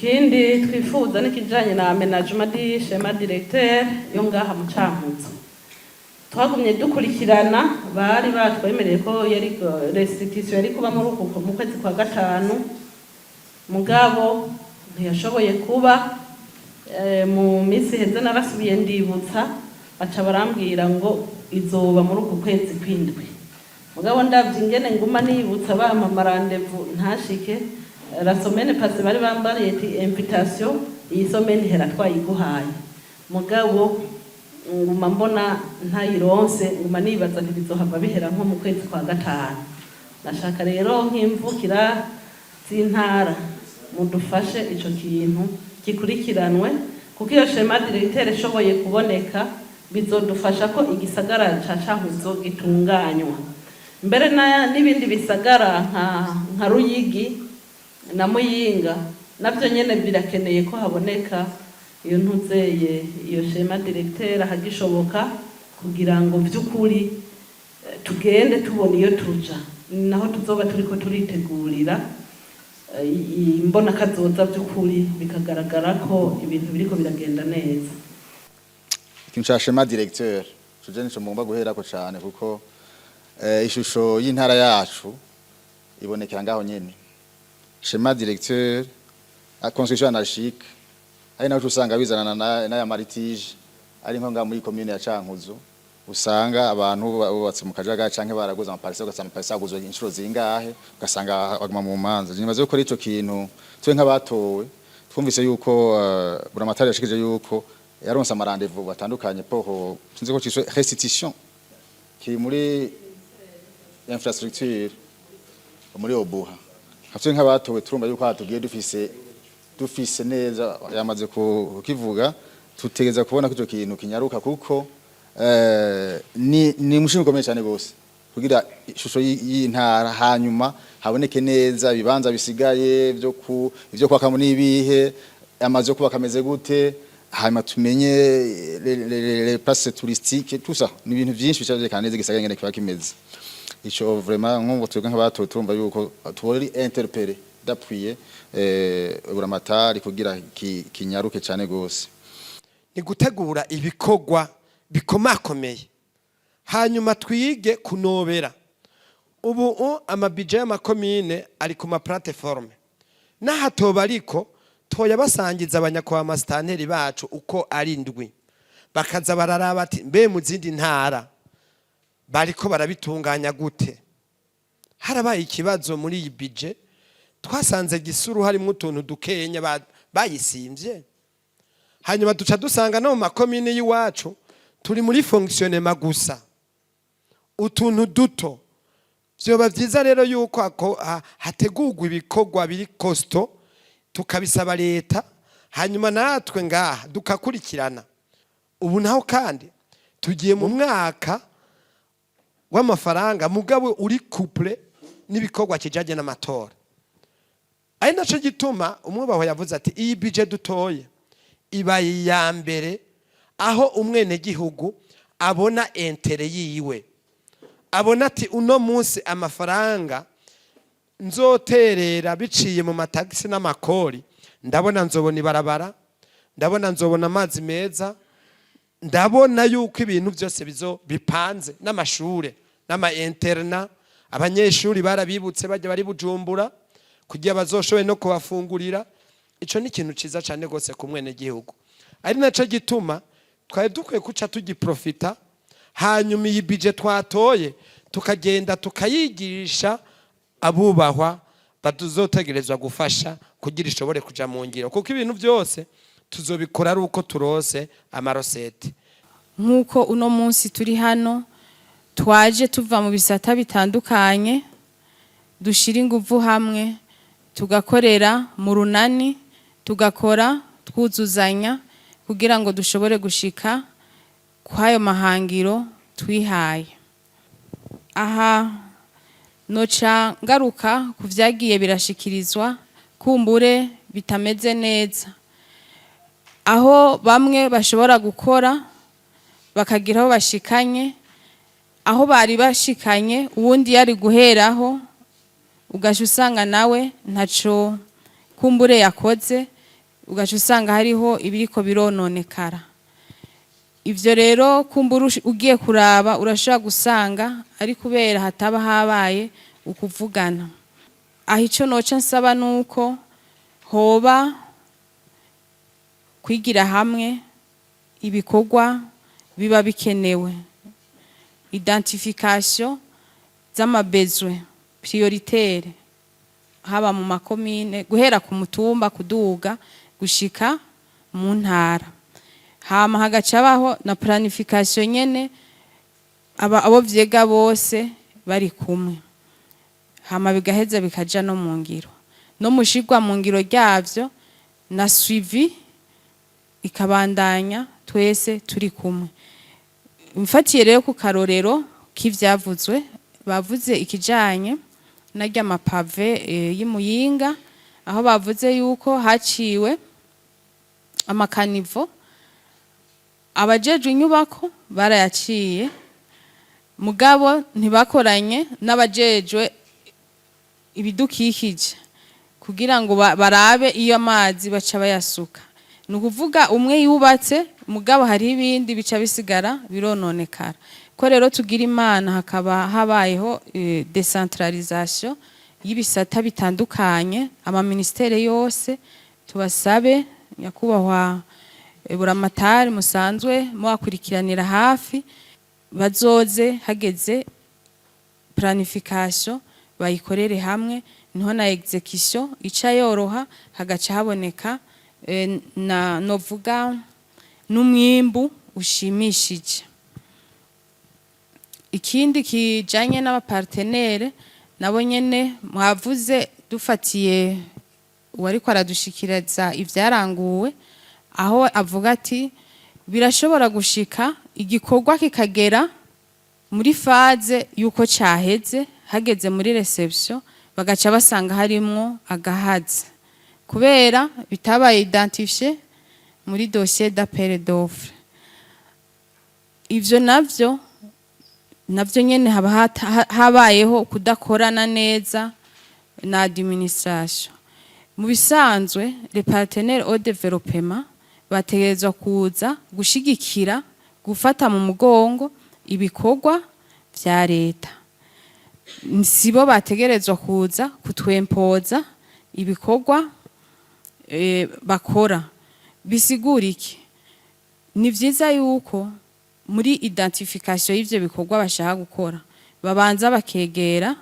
ikindi twifuza n'ikijanye na aménagement du schéma directeur yo ngaha mu Cankuzo twagumye dukurikirana bari batwemereye ko yari restitution yari kuba mu kwezi kwa gatanu mugabo ntiyashoboye kuba mu minsi heze narasubiye ndibutsa baca barambwira ngo izoba muri uku kwezi kwindwi mugabo ndavye ingene nguma nibutsa bampa rendez-vous ntashike la semaine passée bari bambariye ati invitation iyi semaine hera twayiguhaye mugabo nguma mbona ntayironse nguma nibaza ntibizohava bihera nko mu kwezi kwa gatanu nashaka rero nk'imvukira z'intara mudufashe ico kintu gikurikiranwe kuko iyo schéma directeur ishoboye kuboneka bizodufasha ko igisagara ca Cankuzo gitunganywa mbere n'ibindi bisagara nka Ruyigi na Muyinga navyo nyene birakeneye ko haboneka iyo ntuzeye iyo schéma directeur hagishoboka kugira ngo vy'ukuri tugende tubona iyo tuja naho tuzoba turiko turitegurira imbona kazoza vy'ukuri bikagaragara ko ibintu biriko biragenda neza. Ikintu ca schéma directeur tuje nico mugomba guherako cane kuko ishusho y'intara yacu ibonekera ngaho nyene. Schéma directeur a construction anarchique ari naho usanga bizana n'aya maritige ari nko nga muri commune ya Cankuzo usanga abantu bubatse mu kajaga canke baraguza amaparcelle ugasanga amaparcelle aguzwe inshuro zingahe ugasanga baguma mu manza nibaze ko ico kintu twe nk'abatowe twumvise yuko buramatari yashikije yuko yaronse amarandevous batandukanye poho sinzi ko ciswe restitution ki muri infrastructure muri obuha hatwe nk'abatowe turumva yuko hatugiye dufise neza yamaze kukivuga tutegeza kubona ko ico kintu kinyaruka kuko ni mushinga ukomeye cyane gose kugira ishusho y'intara hanyuma haboneke neza bibanza bisigaye ivyo kwaka mu nibihe amazi yo kuba kameze gute hanyuma tumenye les places touristiques tout ça ni ibintu byinshi bicaje kandi neza gisagara ngene kiba kimeze ico vraiment nk'ubu twebwe nk'abato turumva yuko turi interpeller d'appuyer buramatari kugira kinyaruke cyane gose ni gutegura ibikogwa bikomakomeye hanyuma twige kunobera ubu amabije y'amakomine ari ku ma plateforme n'ahatoba ariko toya basangiza abanyakwa mastanteri bacu uko ari ndwi bakaza bararaba ati mbe mu zindi ntara bariko barabitunganya gute harabaye ikibazo muri iyi budget twasanze Gisuru harimo utuntu dukenya bayisimvye hanyuma duca dusanga no mu makomine y'iwacu turi muri fonctionnement gusa utuntu duto vyoba vyiza rero yuko hategurwa ibikogwa biri costo tukabisaba leta hanyuma natwe ngaha dukakurikirana ubu naho kandi tugiye mu mwaka w'amafaranga mugabo uri couple n'ibikogwa kijaje n'amatora ari naco gituma umwe baho yavuze ati iyi budget dutoye ibaye ya mbere aho umwene gihugu abona intere yiwe abona ati uno munsi amafaranga nzoterera biciye mu mataxi n'amakori ndabona nzobona ibarabara ndabona nzobona amazi meza ndabona yuko ibintu byose bizo bipanze n'amashure n'ama interna abanyeshuri barabibutse bajya bari Bujumbura kugira bazoshobe no kubafungurira ico ni ikintu ciza cyane gose ku mwene gihugu ari naco gituma twari dukwiye kuca tugiprofita hanyuma iyi budget twatoye tukagenda tukayigisha abubahwa batuzotegerezwa gufasha kugira ishobore kuja mu ngiro kuko ibintu byose tuzobikora ari uko turose amarosete nkuko uno munsi turi hano twaje tuva mu bisata bitandukanye dushira inguvu hamwe tugakorera mu runani tugakora twuzuzanya kugira ngo dushobore gushika kwayo mahangiro twihaye aha noca ngaruka kuvyagiye birashikirizwa kumbure bitameze neza aho bamwe bashobora gukora bakagiraho bashikanye aho bari bashikanye uwundi yari guheraho ugasha usanga nawe ntaco kumbure yakoze ugaca usanga hariho ibiriko birononekara. Ivyo rero kumbura ugiye kuraba urashobora gusanga ari kubera hataba habaye ukuvugana. Aho ico noca nsaba nuko hoba kwigira hamwe ibikorwa biba bikenewe, identification z'amabezwe prioritaire haba mu makomine guhera ku mutumba kuduga gushika mu ntara. Hama hagacabaho na planification nyene abo vyega bose bari kumwe. Hama bigaheza bikaja no mu ngiro. No mushigwa mu ngiro ryavyo na suivi ikabandanya twese turi kumwe. Mfatiye rero ku karorero k'ivyavuzwe, bavuze ikijanye narya mapave y'Imuyinga, aho bavuze yuko haciwe amakanivo, abajejwe inyubako barayaciye, mugabo ntibakoranye n'abajejwe ibidukikije kugira ngo barabe iyo amazi baca bayasuka. Ni ukuvuga umwe yubatse mugabo hari ibindi bica bisigara birononekara. Ko rero tugira Imana hakaba habayeho decentralisation y'ibisata bitandukanye, ama ministere yose tubasabe nyakubahwa buramatari musanzwe mwakurikiranira hafi, bazoze hageze planification bayikorere hamwe, niho na execution ica yoroha, hagaca haboneka na novuga n'umwimbu ushimishije. Ikindi kijanye n'abapartenere nabo nyene mwavuze, dufatiye uwariko aradushikiriza ivyaranguwe, aho avuga ati birashobora gushika igikorwa kikagera muri faze yuko caheze, hageze muri reception bagaca basanga harimwo agahazi kubera bitabaye identifié muri dossier d'appel d'offre. Ivyo navyo nyene haba habayeho kudakorana neza na administration. Mu bisanzwe les partenaires au développement bategerezwa kuza gushigikira, gufata mu mugongo ibikorwa vya leta. Sibo bategerezwa kuza kutwempoza ibikorwa bakora. Bisigura iki? Ni vyiza yuko muri identification y'ivyo bikorwa bashaka gukora babanza bakegera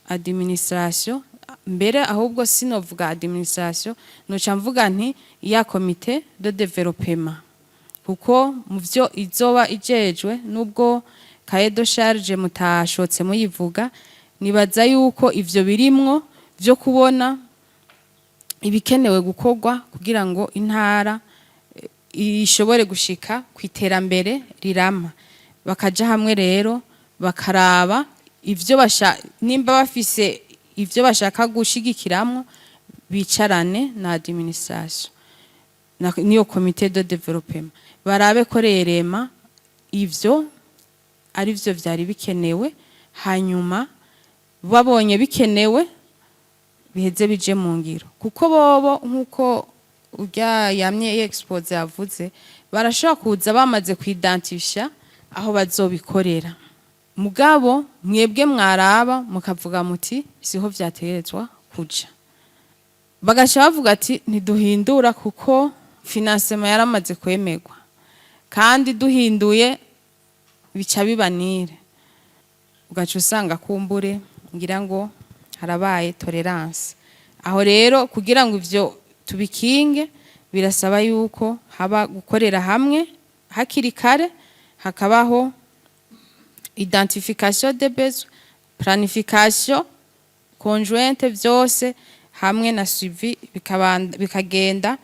administration, mbere ahubwo sinovuga administration, noca mvuga nti ya comité de développement, kuko mu vyo izoba ijejwe nubwo cahier de charge mutashotse muyivuga, nibaza yuko ivyo birimwo vyo kubona ibikenewe gukorwa kugira ngo intara ishobore gushika ku iterambere rirama. Bakaja hamwe rero bakaraba ivyo nimba bafise ivyo bashaka gushigikiramwo, bicarane na administration niyo comité de développement, barabe ko rerema ivyo ari vyo vyari bikenewe, hanyuma babonye bikenewe biheze bije mu ngiro. Kuko bobo nkuko urya yamye expose yavuze, barashobora kuza bamaze kwidentifisha aho bazobikorera, mugabo mwebwe mwaraba mukavuga muti siho vyaterezwa kuja, bagaca bavuga ati ntiduhindura kuko financement yaramaze kwemerwa, kandi duhinduye bica bibanire. Ugaca usanga kumbure ngira ngo harabaye tolerance. Aho rero kugira ngo ivyo tubikinge birasaba yuko haba gukorera hamwe hakiri kare, hakabaho identification des besoins, planification conjointe, vyose hamwe na suivi bikagenda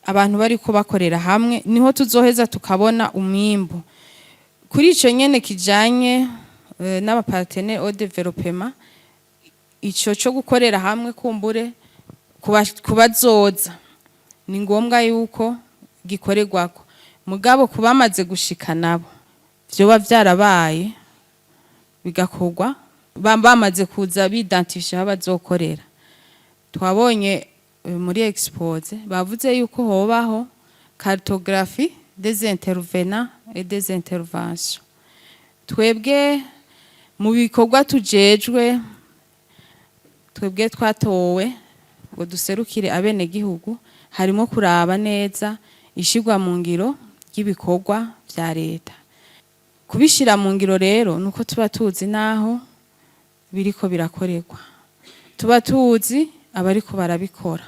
abantu bariko bakorera hamwe, niho tuzoheza tukabona umwimbu. Kuri ico nyene kijanye n'abapartenaires au développement, ico cyo gukorera hamwe kumbure kubazoza ni ngombwa yuko gikorerwako, mugabo kubamaze gushika nabo vyoba vyarabaye bigakorwa bamaze kuza bidentifisha aho bazokorera. Twabonye muri expose bavuze yuko hobaho cartographie des intervenants et des interventions. Twebwe mu bikorwa tujejwe, twebwe twatowe ngo duserukire abene gihugu, harimo kuraba neza ishigwa mu ngiro ry'ibikorwa vya leta. Kubishira mu ngiro rero nuko tuba tuzi naho biriko birakorerwa, tuba tuzi abariko barabikora.